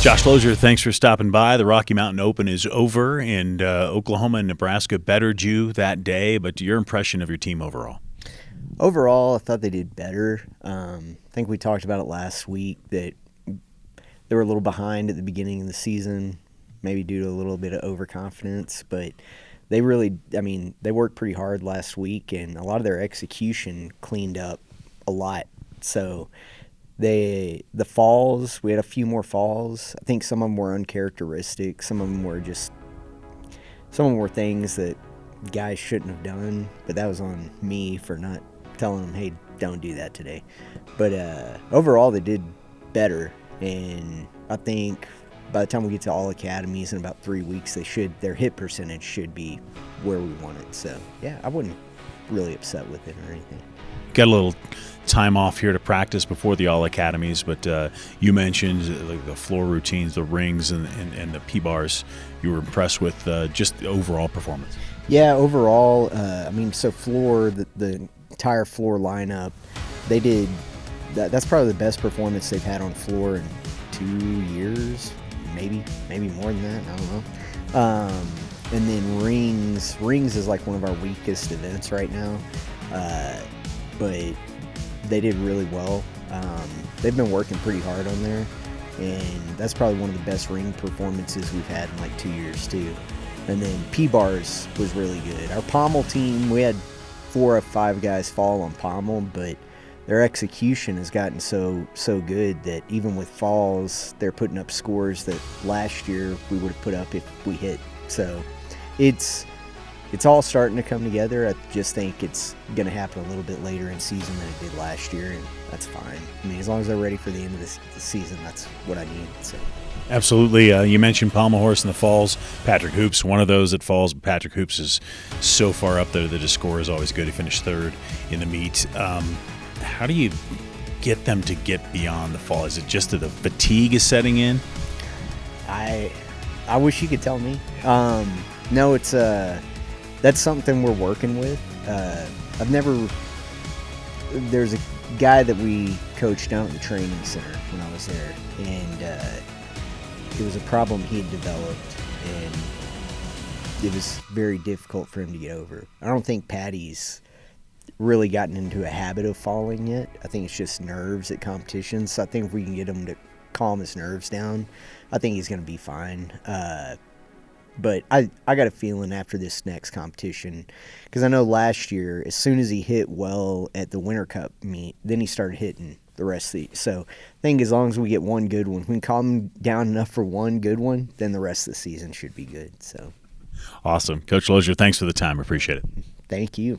Josh Loeser, thanks for stopping by. The Rocky Mountain Open is over, and Oklahoma and Nebraska bettered you that day, but your impression of your team overall? Overall, I thought they did better. I think we talked about it last week that they were a little behind at the beginning of the season, maybe due to a little bit of overconfidence, but they really, they worked pretty hard last week, and a lot of their execution cleaned up a lot. So the falls, we had a few more falls. I think some of them were uncharacteristic. Some of them were things that guys shouldn't have done, but that was on me for not telling them, hey, don't do that today. But overall, they did better, and I think by the time we get to all academies in about 3 weeks, their hit percentage should be where we want it. So yeah, I wasn't really upset with it or anything. Got a little time off here to practice before the all academies, but you mentioned the floor routines, the rings, and the P-bars. You were impressed with just the overall performance. Yeah, overall, so floor, the entire floor lineup, they did that's probably the best performance they've had on floor in 2 years, maybe more than that. I don't know. And then rings is like one of our weakest events right now, but they did really well. They've been working pretty hard on there, and that's probably one of the best ring performances we've had in like 2 years too. And then P-bars was really good. Our pommel team, we had 4 or 5 guys fall on pommel, but their execution has gotten so good that even with falls, they're putting up scores that last year we would have put up if we hit. So it's all starting to come together. I just think it's going to happen a little bit later in season than it did last year, and that's fine. As long as they're ready for the end of the season, that's what I need. So. Absolutely. You mentioned pommel horse in the falls. Patrick Hoops, one of those that falls. Patrick Hoops is so far up there that his score is always good. He finished 3rd in the meet. How do you get them to get beyond the fall? Is it just that the fatigue is setting in? I wish you could tell me. No, it's that's something we're working with. There's a guy that we coached down at the training center when I was there, and it was a problem he had developed, and it was very difficult for him to get over. I don't think Patty's really gotten into a habit of falling yet. I think it's just nerves at competitions. So I think if we can get him to calm his nerves down, I think he's going to be fine. But I got a feeling after this next competition, because I know last year, as soon as he hit well at the Winter Cup meet, then he started hitting the rest of the. So I think as long as we get one good one, we can calm him down enough for one good one, then the rest of the season should be good. So awesome. Coach Loeser, thanks for the time. Appreciate it. Thank you.